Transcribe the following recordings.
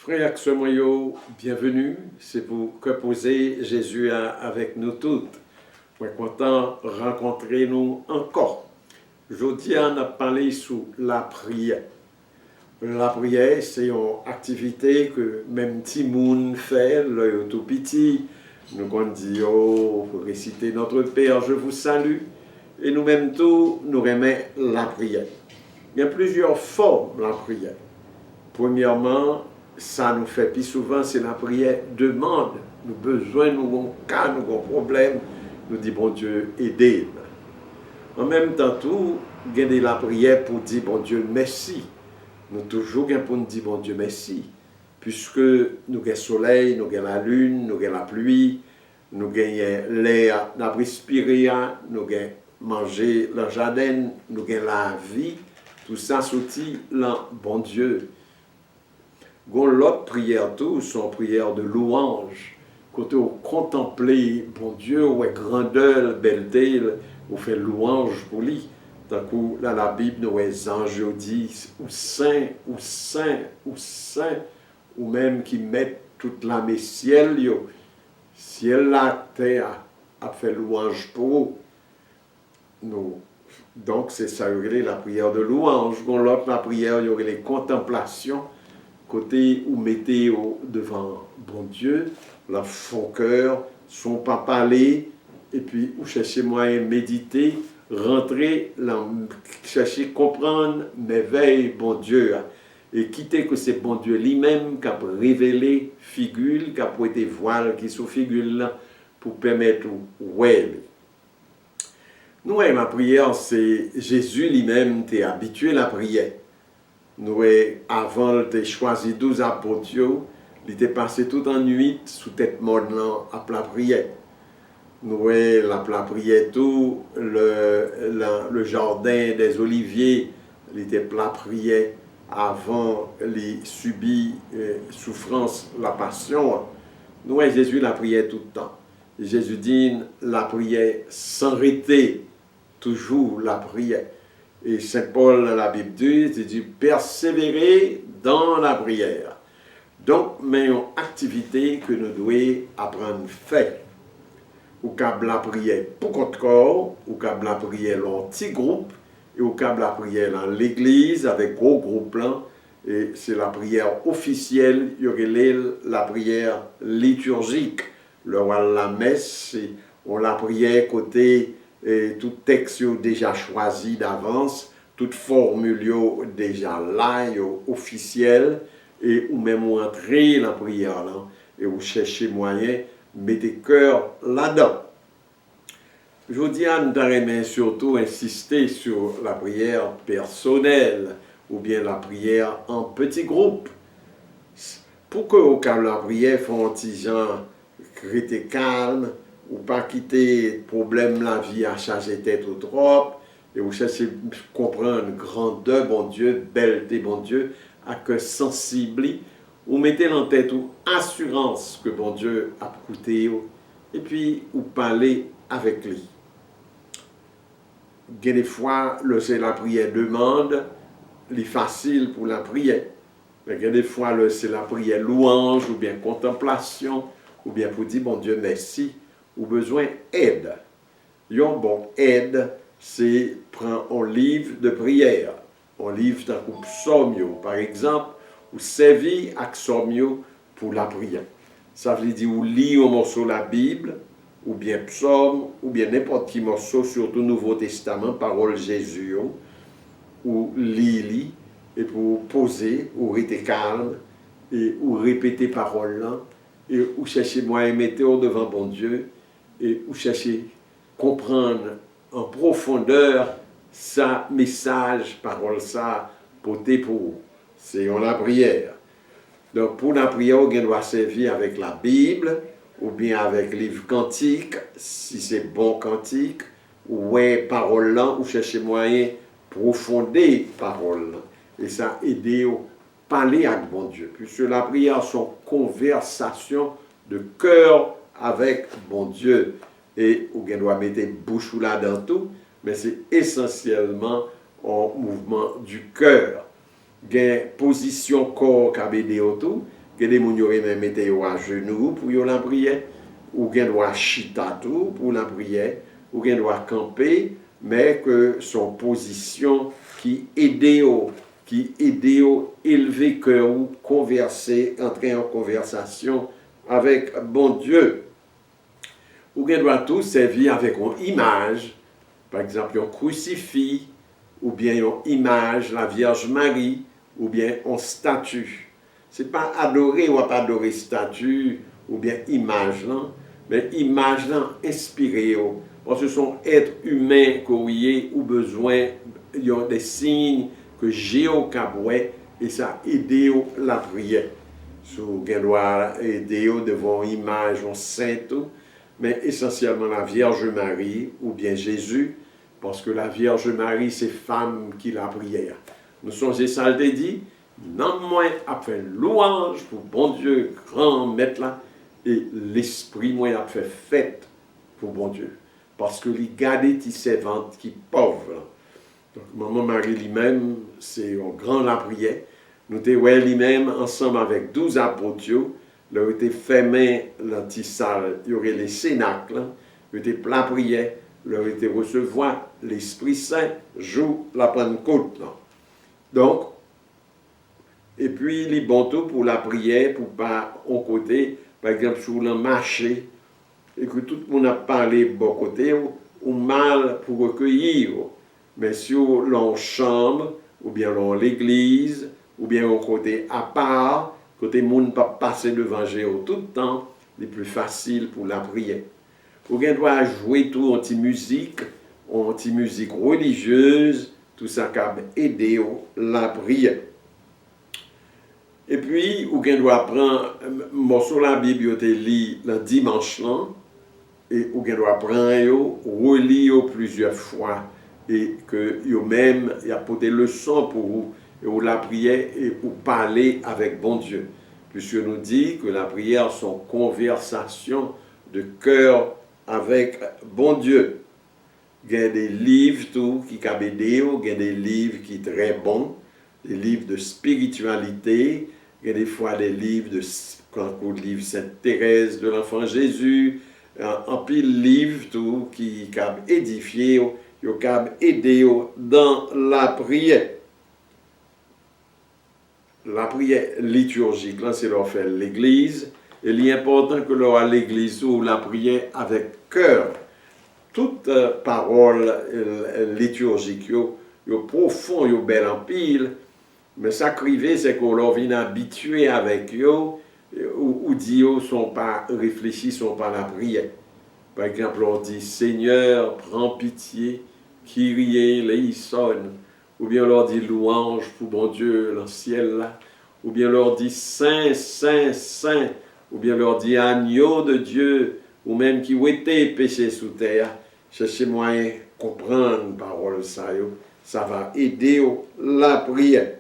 Frères et sœurs, bienvenue. C'est pour que poser Jésus avec nous toutes. Je suis content de rencontrer nous encore. Aujourd'hui, on a parlé sur la prière. La prière, c'est une activité que même petit monde fait, l'œil tout petit. Nous on dit, oh, pour réciter notre Père, je vous salue. Et nous-mêmes tous, nous aimons la prière. Il y a plusieurs formes de la prière. Premièrement, ça nous fait plus souvent, c'est la prière demande. Nous avons besoin, nous avons un cas, nous avons un problème. Nous disons, bon Dieu, aidez-nous. En même temps, tout, il y a la prière pour dire, bon Dieu, merci. Nous toujours pour nous dire, bon Dieu, merci. Puisque nous avons le soleil, nous avons la lune, nous avons la pluie, nous avons l'air, nous avons respiré, nous avons mangé le jardin, nous avons la vie. Tout ça sorti là, bon Dieu. L'autre prière, tout, son prière de louange. Quand on contemple, bon Dieu, ouais, grandeur, belleté, on fait louange pour lui. D'un coup, là, la Bible, nous, les anges disent, ou saint, ou saint, ou saint, ou même qui mettent toute l'âme et ciel, ciel, la terre, a fait louange pour nous. Donc, c'est ça, il y a la prière de louange. L'autre, la prière, il y aurait les contemplations. Côté où mettez devant bon Dieu, la fond cœur, son pas parler, et puis où chercher moyen méditer, rentrer, chercher comprendre, m'éveille bon Dieu, et quitter que c'est bon Dieu lui-même qui a révélé figure, qui a prêté voile qui sous figure là, pour permettre ouais. Nous, la prière, c'est Jésus lui-même qui est habitué à la prière. Nous, avant, il a choisi 12 apôtres, il était passé toute en nuit sous tête morte à la prière. Nous, la prière, tout, le jardin des oliviers, il était la prière avant les subir souffrance, la passion. Nous, Jésus la prière tout le temps. Jésus dit la prière sans arrêter, toujours la prière. Et Saint Paul dans la Bible dit persévérer dans la prière. Donc, mais une activité que nous devons apprendre à faire. Ou câble la prière pour notre corps, ou câble la prière en petit groupe, et ou câble la prière dans l'église avec gros groupe là. Et c'est la prière officielle, il y aurait la prière liturgique. Le roi de la messe, on la prière côté. Et tout texte déjà choisi d'avance, toute formule déjà là, officielle, et ou même entrer la prière là, et ou chercher moyen, mettez cœur là-dedans. Je dis à nous surtout insister sur la prière personnelle, ou bien la prière en petit groupe. Pour que au cas la prière font un petit genre calme, ou pas quitter le problème la vie à charger tête ou trop, et vous cherchez comprendre grandeur, bon Dieu, belleté, bon Dieu, à que sensible, ou mettez en tête ou assurance que bon Dieu a coûté, et puis vous parlez avec lui. Des fois, c'est la prière demande, c'est facile pour la prière. Mais des fois, c'est la prière louange, ou bien contemplation, ou bien pour dire bon Dieu merci, ou besoin d'aide. Yon bon aide, c'est prendre un livre de prière, un livre d'un coup psaume, par exemple, ou servir avec psaume pour la prière. Ça veut dire ou lire un morceau de la Bible, ou bien psaume, ou bien n'importe quel morceau, surtout Nouveau Testament, parole Jésus, ou lire, et pour poser, ou rester calme, et ou répéter parole là, et ou chercher moyen mettre devant bon Dieu, et ou chercher comprendre en profondeur sa message, parole ça, pour c'est la prière. Donc pour la prière, on doit servir avec la Bible, ou bien avec livre cantique, si c'est bon cantique, ou parole là, ou chercher moyen profonder parole là. Et ça aide à parler avec bon Dieu. Puisque la prière, c'est une conversation de cœur avec bon Dieu. Et on doit mettre bouche là dans tout, mais c'est essentiellement un mouvement du cœur. Il y a une position corps qui a tout, que des gens même mettez à genoux pour la prière, ou bien doit chita tout pour la prière, ou bien doit camper, mais que son position qui aide au élever cœur ou converser, entrer en conversation avec bon Dieu. Ou bien doit tout servir avec une image, par exemple un crucifix, ou bien une image, la Vierge Marie, ou bien une statue. Ce n'est pas adorer ou pas adorer statue, ou bien image, non? Mais image, non, inspirée. Parce que ce sont êtres humains qui ont besoin, ils ont des signes que j'ai au cabouet, et ça aide la prière. Si vous doit aider devant une image, un saint, mais essentiellement la Vierge Marie, ou bien Jésus, parce que la Vierge Marie, c'est femme qui la prière. Nous sommes ça le dit, non moins a fait louange pour bon Dieu, grand maître là, et l'esprit moi a fait fête pour bon Dieu. Parce que les gardés qui servantes qui pauvres. Donc maman Marie lui-même, c'est un grand la prière. Nous étions lui-même ensemble avec 12 apôtres. Ils ont été fermés l'antisale, il y aurait les cénacles, ils ont été plein prière, ils ont été recevoir l'Esprit Saint, jour la Pentecôte. Donc, et puis, les bons tout pour la prière, pour pas au côté, par exemple, sur le marché, et que tout le monde a parlé de bon côté, ou mal pour recueillir. Mais sur la chambre, ou bien dans l'église, ou bien au côté à part, côté monde pas passer devant Jéhovah tout le temps, les plus faciles pour la prière. Ou bien doit jouer tout anti-musique religieuse, tout ça qui a aidé la prière. Et puis, ou bien doit prendre morceau la Bible le dimanche là, et ou bien doit prendre relire plusieurs fois et que yo même y a porté leçon pour vous et ou la prière et pour parler avec bon Dieu. Puisque nous dit que la prière sont conversation de cœur avec bon Dieu. Il y a des livres tout qui cabédéo, il y a des livres qui sont très bons, des livres de spiritualité, il y a des fois des livres de livre Sainte Thérèse de l'Enfant Jésus, en pile livre tout qui cap édifié, qui cap aider dans la prière. La prière liturgique, là, c'est leur faire l'église. Et il est important que l'on à l'église ou la prière avec cœur. Toute parole liturgique, yo profond, yo belle en pile. Mais ça crivé, c'est qu'on leur vient habitué avec eux, ou dit ne sont pas réfléchis, sont pas la prière. Par exemple, on dit Seigneur, prends pitié, Kyrie eleison. Ou bien on leur dit louange pour bon Dieu, dans le ciel là. Ou bien on leur dit Saint, Saint, Saint. Ou bien on leur dit agneau de Dieu. Ou même qui ont été péchés sous terre. Cherchez moyen de comprendre la parole ça va aider la prière.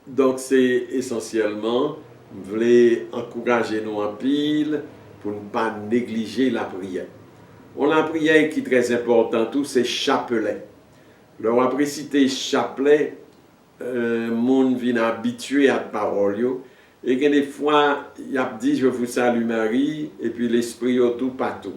Donc c'est essentiellement, je voulais encourager nous en pile pour ne pas négliger la prière. La prière qui est très importante, c'est chapelet. Alors après citer chapelet, monde vient habitué à la parole. Et des fois, il a dit je vous salue Marie, et puis l'esprit tout partout.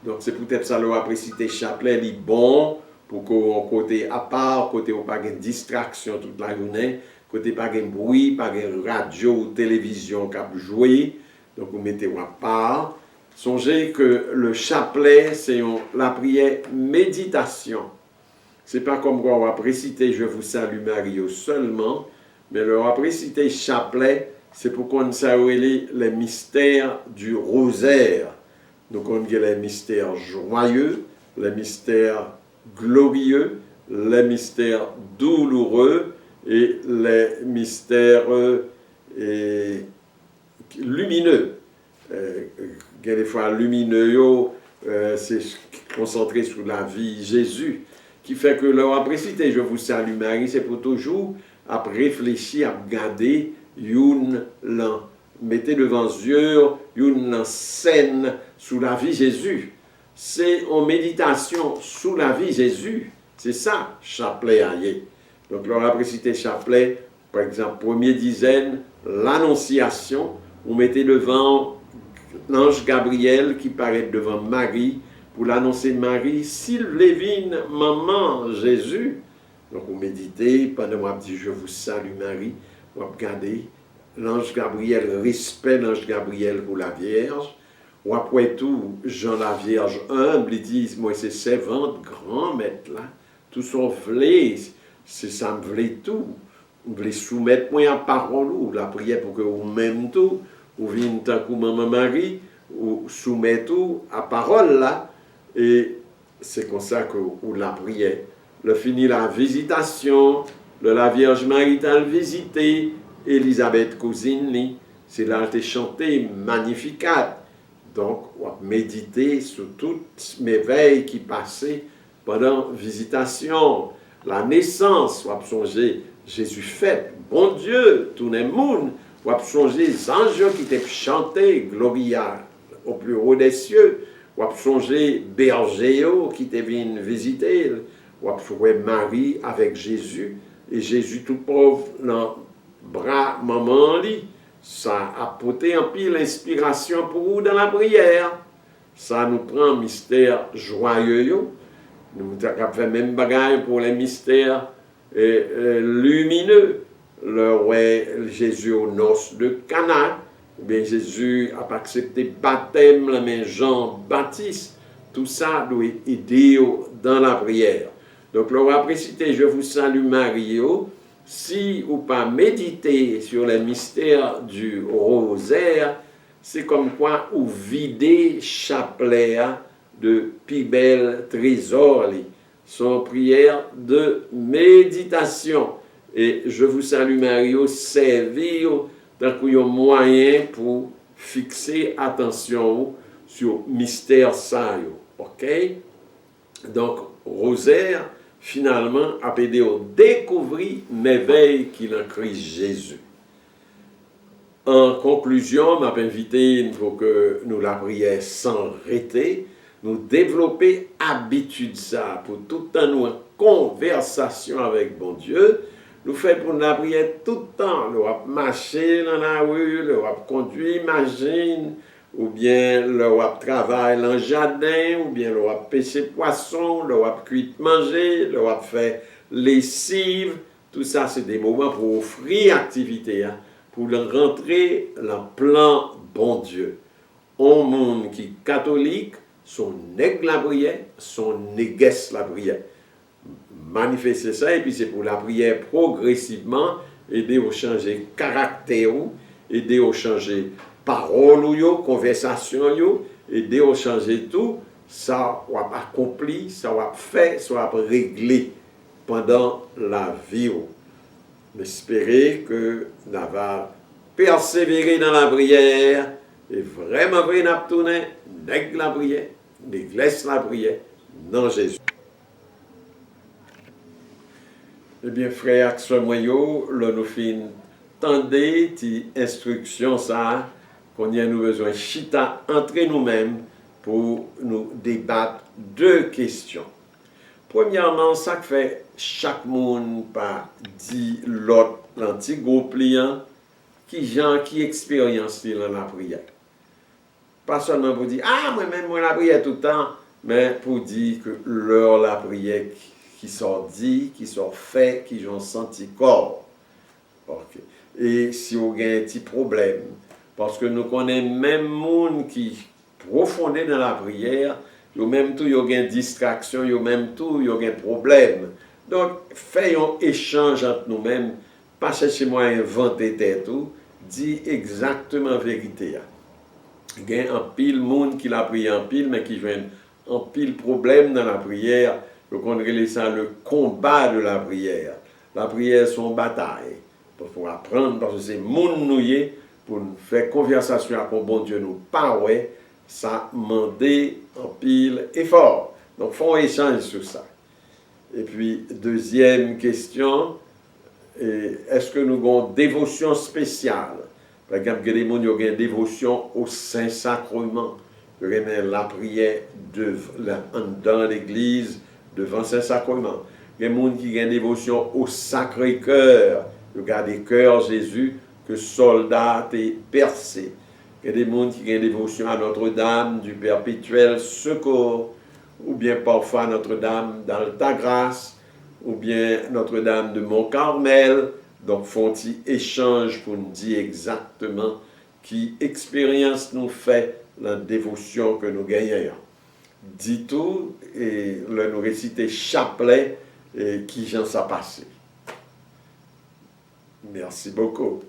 Donc c'est peut-être ça, après citer chapelet, il est bon pour qu'on côté à part, côté où pas de distraction toute la journée. Côté pas de bruit, pas de radio ou télévision qui a joué, donc vous mettez à part. Songez que le chapelet, c'est la prière méditation. Ce n'est pas comme quoi on va préciter je vous salue Marie seulement, mais on va préciter chapelet, c'est pour qu'on sache les mystères du rosaire. Donc on dit les mystères joyeux, les mystères glorieux, les mystères douloureux, et les mystères lumineux. Des fois, lumineux, c'est concentré sur la vie Jésus, qui fait que leur apprécié, je vous salue Marie, c'est pour toujours à réfléchir, à regarder une mettez devant yeux une scène sous la vie Jésus. C'est en méditation sous la vie Jésus C'est ça, chapelet aillé. Donc, leur après cité chapelet, par exemple, première dizaine, l'Annonciation, vous mettez devant l'ange Gabriel qui paraît devant Marie pour l'annoncer Marie, Sylvévine, maman Jésus. Donc, vous méditez, pendant moi, dit je vous salue Marie, vous regardez l'ange Gabriel, respect l'ange Gabriel pour la Vierge. Ou après tout, Jean la Vierge humble, ils disent, moi c'est servante, grand maître là, tout son vlé, c'est ça me vlé tout. Vous voulez soumettre moi en parole ou la prière pour que vous m'aimez tout, ou venez tant que maman Marie, ou soumettez tout à parole là, et c'est comme ça que vous la priez. Le fini la visitation, la Vierge Marie t'a visité, Elisabeth cousine, c'est là qu'elle chanté Magnificat. Donc, on va méditer sur toutes mes veilles qui passaient pendant la visitation, la naissance, on va songer Jésus fait, bon Dieu, tout le monde, on va songer les anges qui étaient chantés, Gloria au plus haut des cieux, on va songer Bergéo qui était venu visiter, on va songer Marie avec Jésus, et Jésus tout pauvre dans le bras maman lit. Ça a apporté un peu l'inspiration pour vous dans la prière. Ça nous prend un mystère joyeux. Nous avons fait même bagaille pour les mystères lumineux. Le roi Jésus aux noces de Cana. Bien, Jésus a accepté le baptême, la main Jean-Baptiste. Tout ça doit aider dans la prière. Donc, le roi précité, je vous salue Marie. Si ou pas méditer sur les mystères du rosaire, c'est comme quoi ou vider chapelet de plus bel trésor. Son prière de méditation. Et je vous salue Marie, servir d'un moyen pour fixer attention sur mystère ça. OK? Donc, rosaire, finalement, a aidé à découvrir merveilles qu'il a créé Jésus. En conclusion, m'a invité pour que nous la prière sans arrêter, nous développer habitude ça pour tout le temps nous en conversation avec bon Dieu. Nous faisons pour la prière tout le temps. Nous avons marché dans la rue, nous avons conduit machine, ou bien nous avons travaillé dans le jardin, ou bien nous avons pêché poisson, nous avons cuit manger, nous avons fait lessive. Tout ça, c'est des moments pour offrir activité, hein, pour rentrer dans le plan bon Dieu. Un monde qui est catholique, son nègre la prière, son négresse la prière. Manifester ça, et puis c'est pour la prière progressivement, aider à changer caractère, aider à changer parole ou conversation, aider à changer tout, ça va accompli, ça va fait, ça va régler pendant la vie. J'espère que nous allons persévérer dans la prière et vraiment vrai n'a tourné avec la prière, l'église la prière, dans Jésus. Eh bien, frère, ce moyen, là, nous finissons tendez tes instructions, ça, qu'on y a nous besoin, chita, entre nous-mêmes pour nous débattre deux questions. Premièrement, ça que fait chaque monde par dit l'autre, l'antique groupe client, qui expérience dans la prière. Pas seulement pour dire, ah, moi-même, moi la prière tout le temps, mais pour dire que l'heure la prière qui sont dit, qui sont faits, qui ont senti corps. Okay. Et si vous avez un petit problème, parce que nous connaissons même monde qui profondé dans la prière, yo même tout yo gen distraction, yo même tout yo gen problème. Donc faisons échange entre nous-mêmes, pas chercher moi inventer tout, dit exactement la vérité. Il y a un pile monde qui l'a prié en pile mais qui joue un pile problème dans la prière. Donc on appelle ça le combat de la prière. La prière c'est une bataille. Pour apprendre parce que c'est monde nouillé pour faire conversation avec le bon Dieu nous parler. Ça demande en pile effort. Donc, il faut échanger sur ça. Et puis, deuxième question, est-ce que nous avons une dévotion spéciale? Par exemple, il y a des gens qui ont une dévotion au Saint-Sacrement. La prière dans l'église, devant Saint-Sacrement. Il y a des gens qui ont une dévotion au Sacré-Cœur. Regardez, cœur Jésus, que soldat est percé. Il y a des gens qui ont une dévotion à Notre-Dame du Perpétuel Secours, ou bien parfois Notre-Dame d'Altagrace, ou bien Notre-Dame de Mont-Carmel. Donc, font-ils échange pour nous dire exactement qui expérience nous fait la dévotion que nous gagnons. Dit tout, et nous réciter chapelet, et qui j'en sais passé. Merci beaucoup.